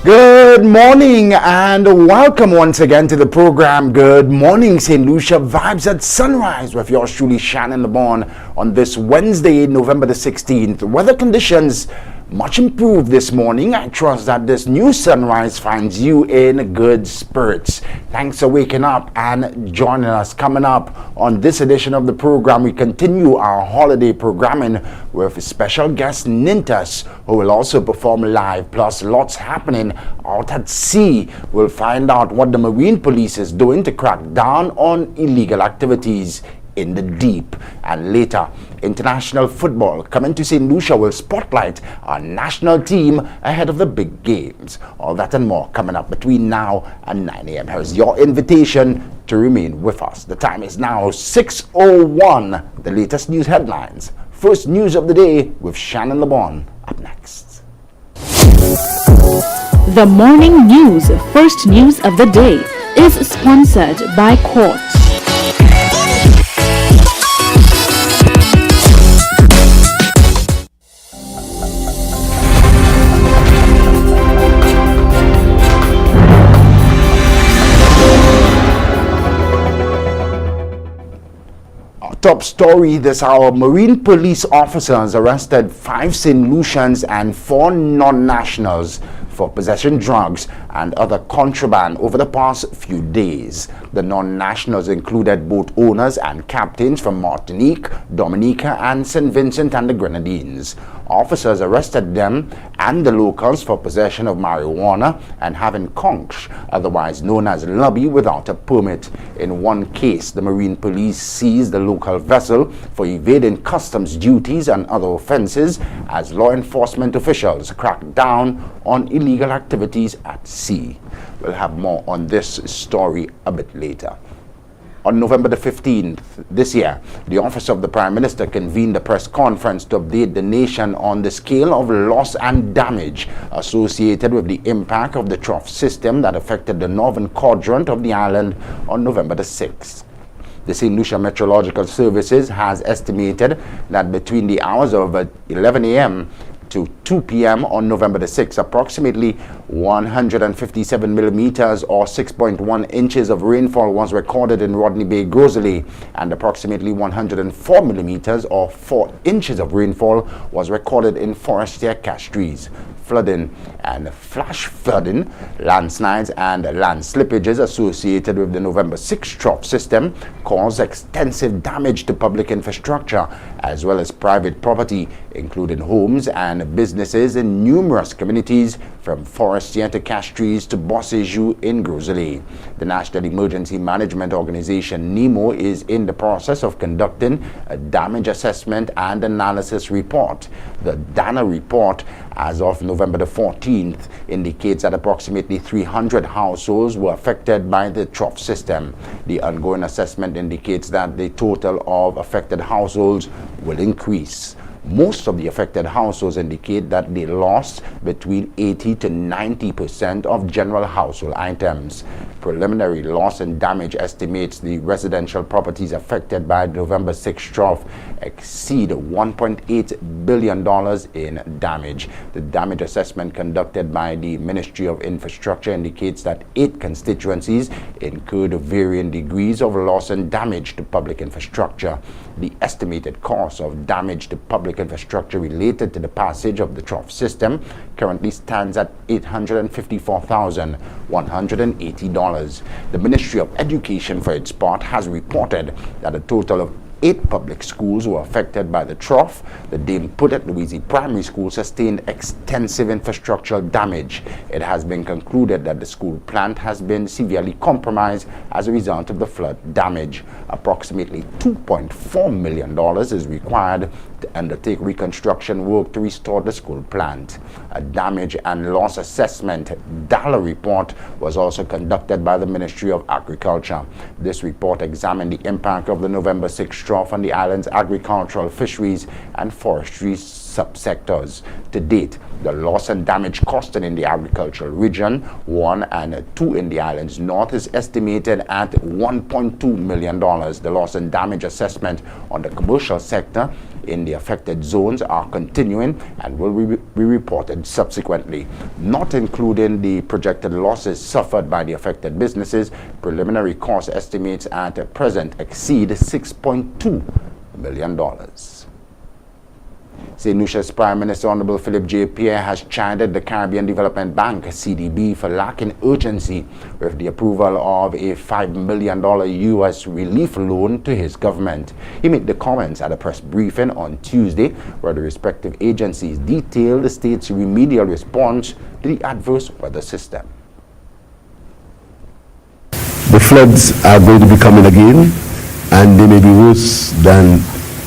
Good morning and welcome once again to the program Good Morning St. Lucia Vibes at Sunrise with yours truly Shannon Lebourne on this Wednesday, November the 16th. Weather conditions much improved this morning. I trust that this new sunrise finds you in good spirits. Thanks for waking up and joining us. Coming up on this edition of the program, we continue our holiday programming with special guest ninutus, who will also perform live, plus lots happening out at sea. We'll find out what the Marine Police is doing to crack down on illegal activities in the deep. And later, international football coming to St. Lucia will spotlight our national team ahead of the big games. All that and more coming up between now and 9 a.m. Here's your invitation to remain with us. The time is now 6:01. The latest news headlines. First news of the day with Shannon Lebourne up next. The morning news, first news of the day, is sponsored by Court. Top story this hour: Marine Police officers arrested 5 St. Lucians and 4 non-nationals for possessing drugs and other contraband over the past few days. The non-nationals included boat owners and captains from Martinique, Dominica, and St. Vincent and the Grenadines. Officers arrested them and the locals for possession of marijuana and having conch, otherwise known as lobby, without a permit. In one case, the Marine Police seized the local vessel for evading customs duties and other offenses as law enforcement officials cracked down on illegal activities at sea. We'll have more on this story a bit later. On November the 15th this year, the Office of the Prime Minister convened a press conference to update the nation on the scale of loss and damage associated with the impact of the trough system that affected the northern quadrant of the island on November the 6th. The St. Lucia Meteorological Services has estimated that between the hours of 11 a.m. to 2 p.m. on November the 6th, approximately 157 millimeters or 6.1 inches of rainfall was recorded in Rodney Bay, Grosley, and approximately 104 millimeters or 4 inches of rainfall was recorded in Forestier, Castries. Flooding and flash flooding, landslides and land slippages associated with the November 6 trough system caused extensive damage to public infrastructure as well as private property, including homes and businesses in numerous communities from Forestier to Castries to Bossejou in Grosley. The National Emergency Management Organization NEMO is in the process of conducting a damage assessment and analysis report. The DANA report as of November the 14th indicates that approximately 300 households were affected by the trough system. The ongoing assessment indicates that the total of affected households will increase. Most of the affected households indicate that they lost between 80 to 90% of general household items. Preliminary loss and damage estimates the residential properties affected by the November 6 trough exceed $1.8 billion in damage. The damage assessment conducted by the Ministry of Infrastructure indicates that 8 constituencies incurred varying degrees of loss and damage to public infrastructure. The estimated cost of damage to public infrastructure related to the passage of the trough system currently stands at $854,180. The Ministry of Education, for its part, has reported that a total of 8 public schools were affected by the trough. The Dame Pudet Louise Primary School sustained extensive infrastructural damage. It has been concluded that the school plant has been severely compromised as a result of the flood damage. Approximately $2.4 million is required to undertake reconstruction work to restore the school plant. A damage and loss assessment DALA report was also conducted by the Ministry of Agriculture. This report examined the impact of the November 6 trough on the island's agricultural, fisheries, and forestry subsectors. To date, the loss and damage costed in the agricultural region 1 and 2 in the island's north is estimated at $1.2 million. The loss and damage assessment on the commercial sector in the affected zones are continuing and will be reported subsequently, not including the projected losses suffered by the affected businesses. Preliminary cost estimates at present exceed $6.2 million. Saint Lucia's Prime Minister Honorable Philip J. Pierre has chided the Caribbean Development Bank, CDB, for lacking urgency with the approval of a $5 million U.S. relief loan to his government. He made the comments at a press briefing on Tuesday, where the respective agencies detailed the state's remedial response to the adverse weather system. The floods are going to be coming again, and they may be worse than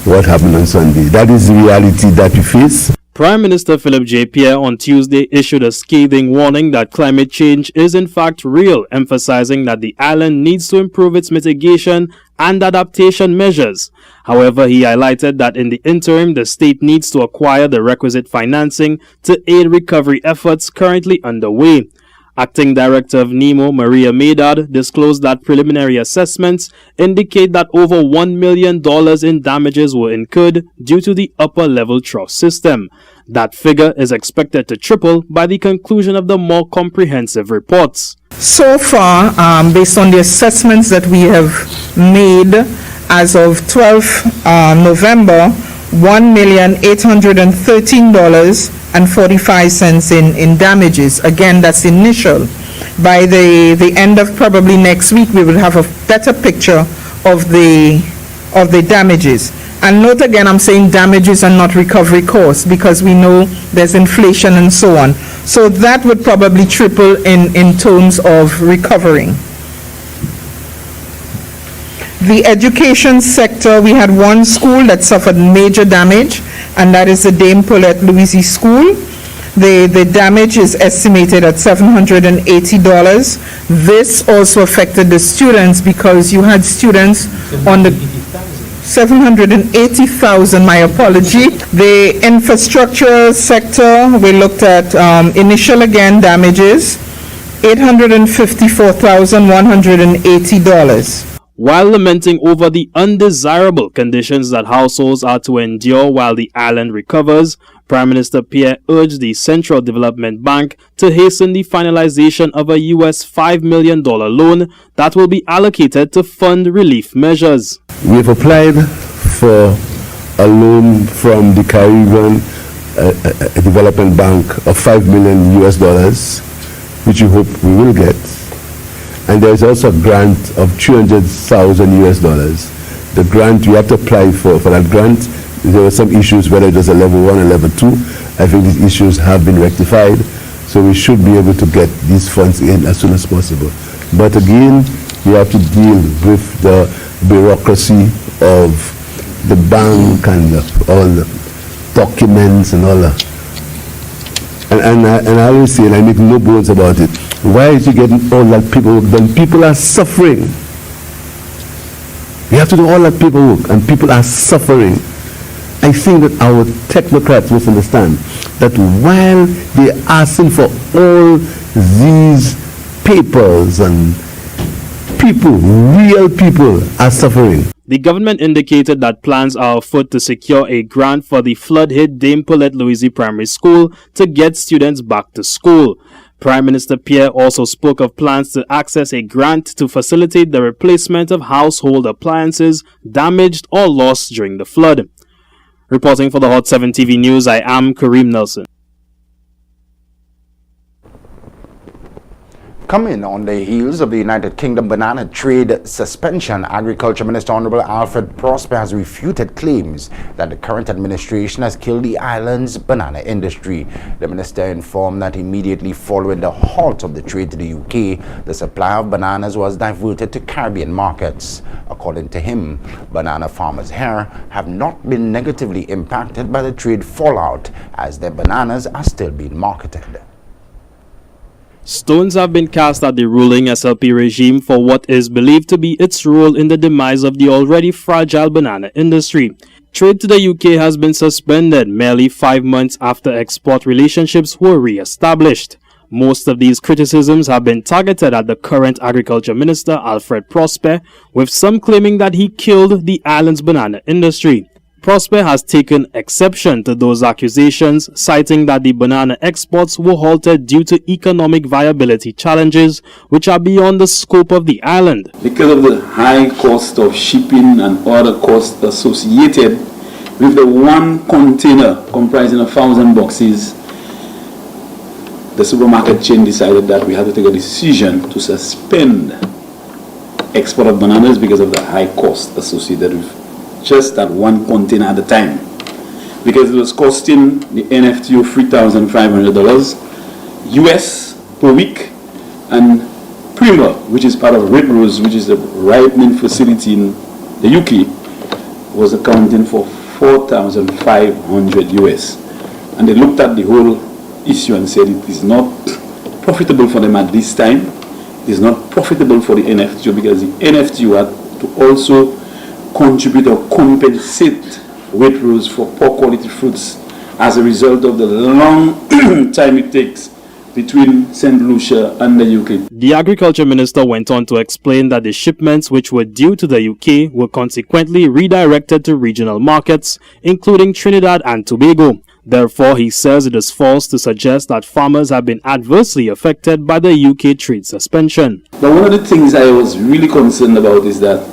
what happened on Sunday. That is the reality that we face. Prime Minister Philip J. Pierre on Tuesday issued a scathing warning that climate change is in fact real, emphasizing that the island needs to improve its mitigation and adaptation measures. However, he highlighted that in the interim, the state needs to acquire the requisite financing to aid recovery efforts currently underway. Acting Director of NEMO, Maria Maydard, disclosed that preliminary assessments indicate that over $1 million in damages were incurred due to the upper-level trough system. That figure is expected to triple by the conclusion of the more comprehensive reports. So far, based on the assessments that we have made as of 12 November, $1,813.45 in damages. Again, that's initial. By the end of probably next week, we will have a better picture of the damages. And note again, I'm saying damages and not recovery costs, because we know there's inflation and so on. So that would probably triple in terms of recovering. The education sector, we had one school that suffered major damage, and that is the st.lucia school. The damage is estimated at $780. This also affected the students, because you had students on the 780,000, my apology. The infrastructure sector, we looked at initial again damages, $854,180. While lamenting over the undesirable conditions that households are to endure while the island recovers, Prime Minister Pierre urged the Central Development Bank to hasten the finalization of a US $5 million loan that will be allocated to fund relief measures. We have applied for a loan from the Caribbean Development Bank of $5 million US, which we hope we will get. And there is also a grant of $300,000 US. The grant, you have to apply for that grant. There were some issues, whether it was a level 1 or level 2. I think these issues have been rectified, so we should be able to get these funds in as soon as possible. But again, we have to deal with the bureaucracy of the bank and all the documents and all that. And I always say, and I make no bones about it, why is he getting all that paperwork done? People are suffering. We have to do all that paperwork, and people are suffering. I think that our technocrats must understand that while they're asking for all these papers, and people, real people, are suffering. The government indicated that plans are afoot to secure a grant for the flood-hit st.lucia Primary School to get students back to school. Prime Minister Pierre also spoke of plans to access a grant to facilitate the replacement of household appliances damaged or lost during the flood. Reporting for the Hot 7 TV News, I am Kareem Nelson. Coming on the heels of the United Kingdom banana trade suspension, Agriculture Minister Honorable Alfred Prosper has refuted claims that the current administration has killed the island's banana industry. The minister informed that immediately following the halt of the trade to the UK, the supply of bananas was diverted to Caribbean markets. According to him, banana farmers here have not been negatively impacted by the trade fallout, as their bananas are still being marketed. Stones have been cast at the ruling SLP regime for what is believed to be its role in the demise of the already fragile banana industry. Trade to the UK has been suspended merely 5 months after export relationships were re-established. Most of these criticisms have been targeted at the current Agriculture Minister Alfred Prosper, with some claiming that he killed the island's banana industry. Prosper has taken exception to those accusations, citing that the banana exports were halted due to economic viability challenges, which are beyond the scope of the island. Because of the high cost of shipping and other costs associated with the one container comprising 1,000 boxes, the supermarket chain decided that we had to take a decision to suspend export of bananas because of the high cost associated with just that one container at the time, because it was costing the NFTO $3,500 US per week, and Prima, which is part of Red Rose, which is the ripening facility in the UK, was accounting for 4,500 US. And they looked at the whole issue and said it is not profitable for them at this time. It is not profitable for the NFTO because the NFTO had to also contribute or compensate Red Rose for poor quality fruits as a result of the long time it takes between Saint Lucia and the UK. The Agriculture Minister went on to explain that the shipments which were due to the UK were consequently redirected to regional markets, including Trinidad and Tobago. Therefore, he says it is false to suggest that farmers have been adversely affected by the UK trade suspension. But one of the things I was really concerned about is that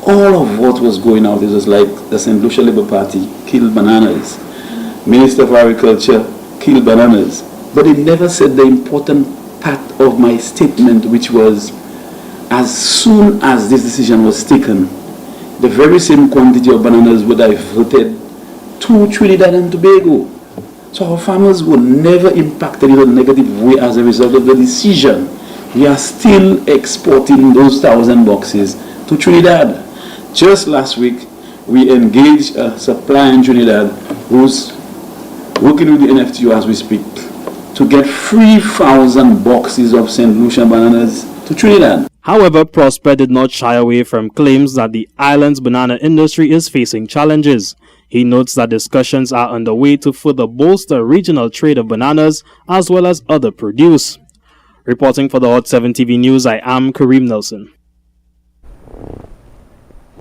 all of what was going out, it was like the Saint Lucia Labour Party killed bananas, Minister of Agriculture killed bananas, but it never said the important part of my statement, which was as soon as this decision was taken, the very same quantity of bananas were diverted to Trinidad and Tobago. So our farmers were never impacted in a negative way as a result of the decision. We are still exporting those 1,000 boxes to Trinidad. Just last week, we engaged a supplier in Trinidad who's working with the NFTO as we speak to get 3,000 boxes of St. Lucia bananas to Trinidad. However, Prosper did not shy away from claims that the island's banana industry is facing challenges. He notes that discussions are underway to further bolster regional trade of bananas as well as other produce. Reporting for the Hot 7 TV News, I am Kareem Nelson.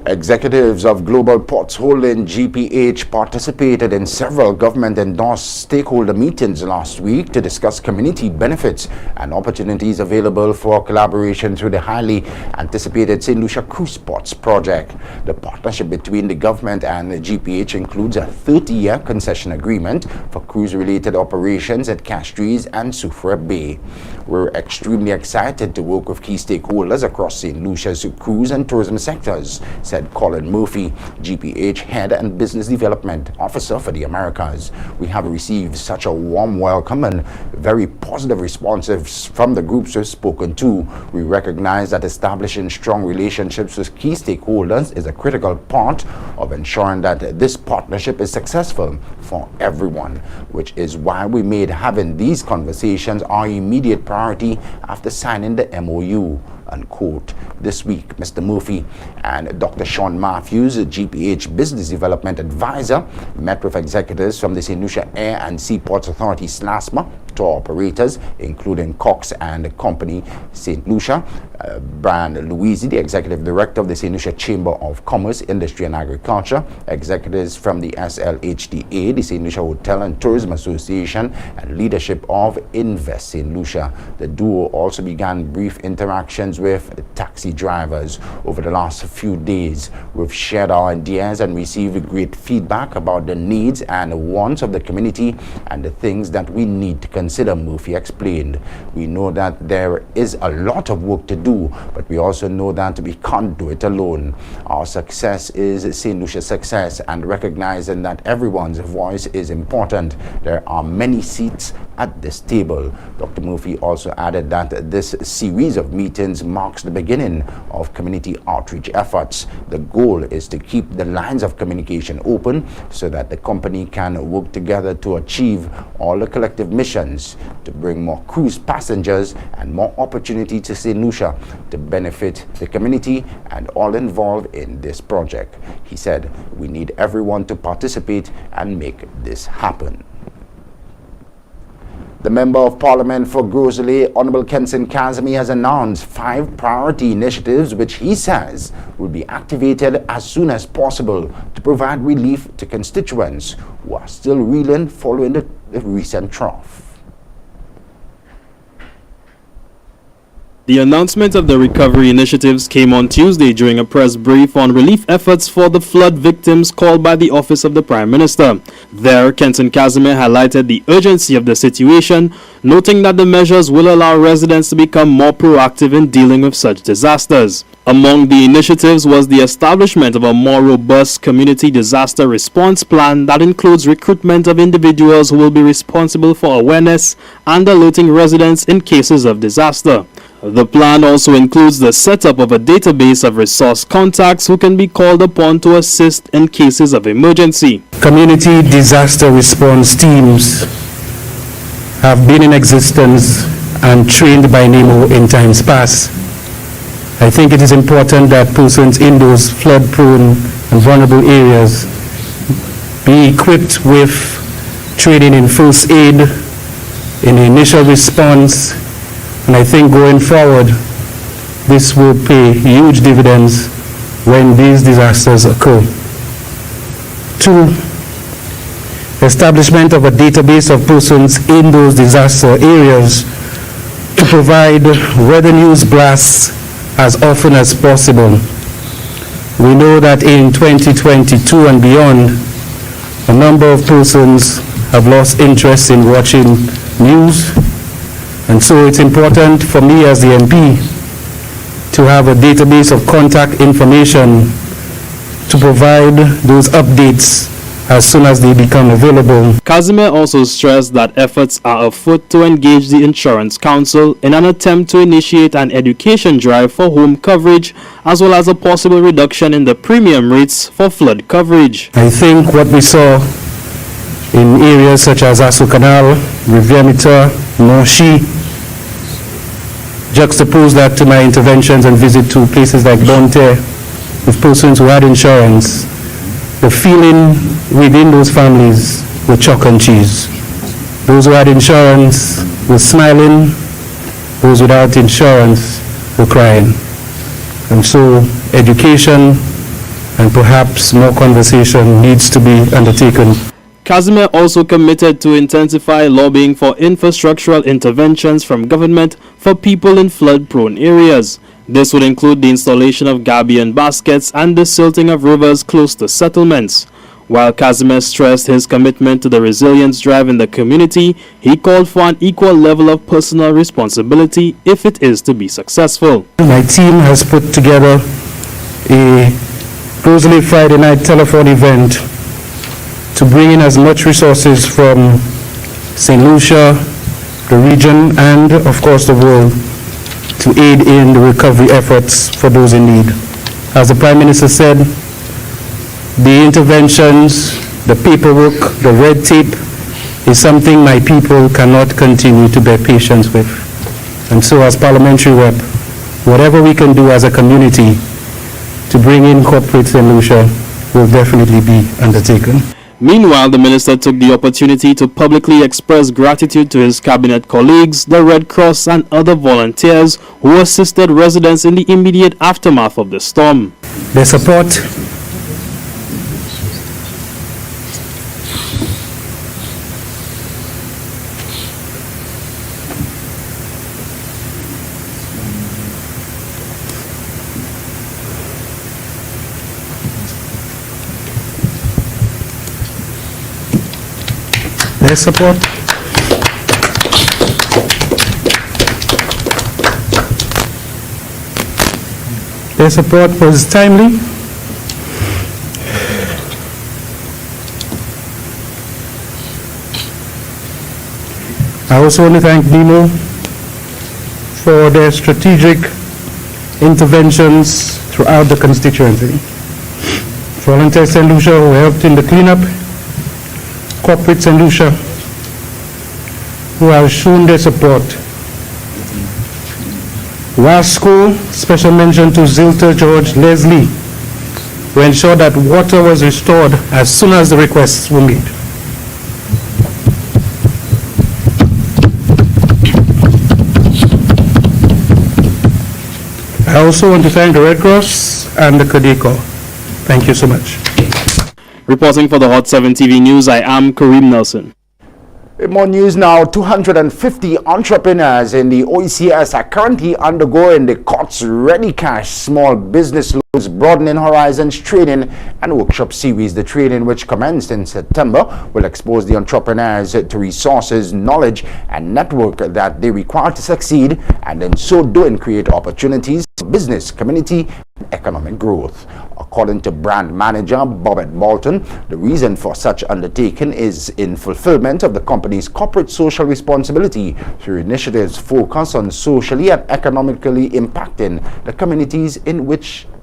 Executives of Global Ports Holding GPH participated in several government-endorsed stakeholder meetings last week to discuss community benefits and opportunities available for collaboration through the highly anticipated St. Lucia Cruise Ports project. The partnership between the government and the GPH includes a 30-year concession agreement for cruise-related operations at Castries and Soufriere Bay. We're extremely excited to work with key stakeholders across St. Lucia's cruise and tourism sectors, said Colin Murphy, GPH Head and Business Development Officer for the Americas. We have received such a warm welcome and very positive responses from the groups we've spoken to. We recognize that establishing strong relationships with key stakeholders is a critical part of ensuring that this partnership is successful for everyone, which is why we made having these conversations our immediate priority after signing the MOU. Unquote. This week, Mr. Murphy and Dr. Sean Matthews, a GPH Business Development Advisor, met with executives from the St. Lucia Air and Seaports Authority SLASMA, tour operators, including Cox and Company St. Lucia, Brian Louisi, the Executive Director of the St. Lucia Chamber of Commerce, Industry and Agriculture, executives from the SLHDA, the St. Lucia Hotel and Tourism Association, and leadership of Invest St. Lucia. The duo also began brief interactions with taxi drivers. Over the last few days, we've shared our ideas and received great feedback about the needs and wants of the community and the things that we need to consider, Murphy explained. We know that there is a lot of work to do, but we also know that we can't do it alone. Our success is St. Lucia's success, and recognizing that everyone's voice is important. There are many seats at this table. Dr. Murphy also added that this series of meetings marks the beginning of community outreach efforts. The goal is to keep the lines of communication open so that the company can work together to achieve all the collective missions to bring more cruise passengers and more opportunity to St. Lucia to benefit the community and all involved in this project. He said, we need everyone to participate and make this happen. The Member of Parliament for Grosley, Honorable Kenson Kazimi, has announced 5 priority initiatives which he says will be activated as soon as possible to provide relief to constituents who are still reeling following the recent trough. The announcement of the recovery initiatives came on Tuesday during a press brief on relief efforts for the flood victims called by the Office of the Prime Minister. There, Kenson Kazimi highlighted the urgency of the situation, noting that the measures will allow residents to become more proactive in dealing with such disasters. Among the initiatives was the establishment of a more robust community disaster response plan that includes recruitment of individuals who will be responsible for awareness and alerting residents in cases of disaster. The plan also includes the setup of a database of resource contacts who can be called upon to assist in cases of emergency. Community disaster response teams have been in existence and trained by NEMO in times past. I think it is important that persons in those flood-prone and vulnerable areas be equipped with training in first aid, in initial response, and I think going forward, this will pay huge dividends when these disasters occur. 2, establishment of a database of persons in those disaster areas to provide weather news blasts as often as possible. We know that in 2022 and beyond, a number of persons have lost interest in watching news. And so it's important for me as the MP to have a database of contact information to provide those updates as soon as they become available. Kazimi also stressed that efforts are afoot to engage the Insurance Council in an attempt to initiate an education drive for home coverage, as well as a possible reduction in the premium rates for flood coverage. I think what we saw in areas such as Asu Canal, Rivière-Mita, Norshi, juxtapose that to my interventions and visit to places like Bonte with persons who had insurance. The feeling within those families were chalk and cheese. Those who had insurance were smiling, those without insurance were crying. And so education and perhaps more conversation needs to be undertaken. Kazimi also committed to intensify lobbying for infrastructural interventions from government for people in flood-prone areas. This would include the installation of gabion baskets and the silting of rivers close to settlements. While Kazimi stressed his commitment to the resilience drive in the community, he called for an equal level of personal responsibility if it is to be successful. My team has put together a Grosley Friday night telephone event to bring in as much resources from St. Lucia, the region, and of course the world to aid in the recovery efforts for those in need. As the Prime Minister said, the interventions, the paperwork, the red tape is something my people cannot continue to bear patience with. And so as parliamentary rep, whatever we can do as a community to bring in corporate St. Lucia will definitely be undertaken. Meanwhile, the minister took the opportunity to publicly express gratitude to his cabinet colleagues, the Red Cross and other volunteers who assisted residents in the immediate aftermath of the storm. Their support Their support was timely. I also want to thank NEMO for their strategic interventions throughout the constituency. Volunteer St. Lucia who helped in the cleanup, corporate St. Lucia who have shown their support. Wasco, special mention to Zilter George Leslie, who ensured that water was restored as soon as the requests were made. I also want to thank the Red Cross and the Codeco. Thank you so much. Reporting for the Hot 7 TV News, I am Kareem Nelson. In more news now, 250 entrepreneurs in the OECS are currently undergoing the COTS Ready Cash Small Business Loans Broadening Horizons training and workshop series. The training, which commenced in September, will expose the entrepreneurs to resources, knowledge, and network that they require to succeed, and in so doing create opportunities for business, community, and economic growth. According to brand manager Bobette Bolton, the reason for such undertaking is in fulfillment of the company's corporate social responsibility through initiatives focused on socially and economically impacting the communities in which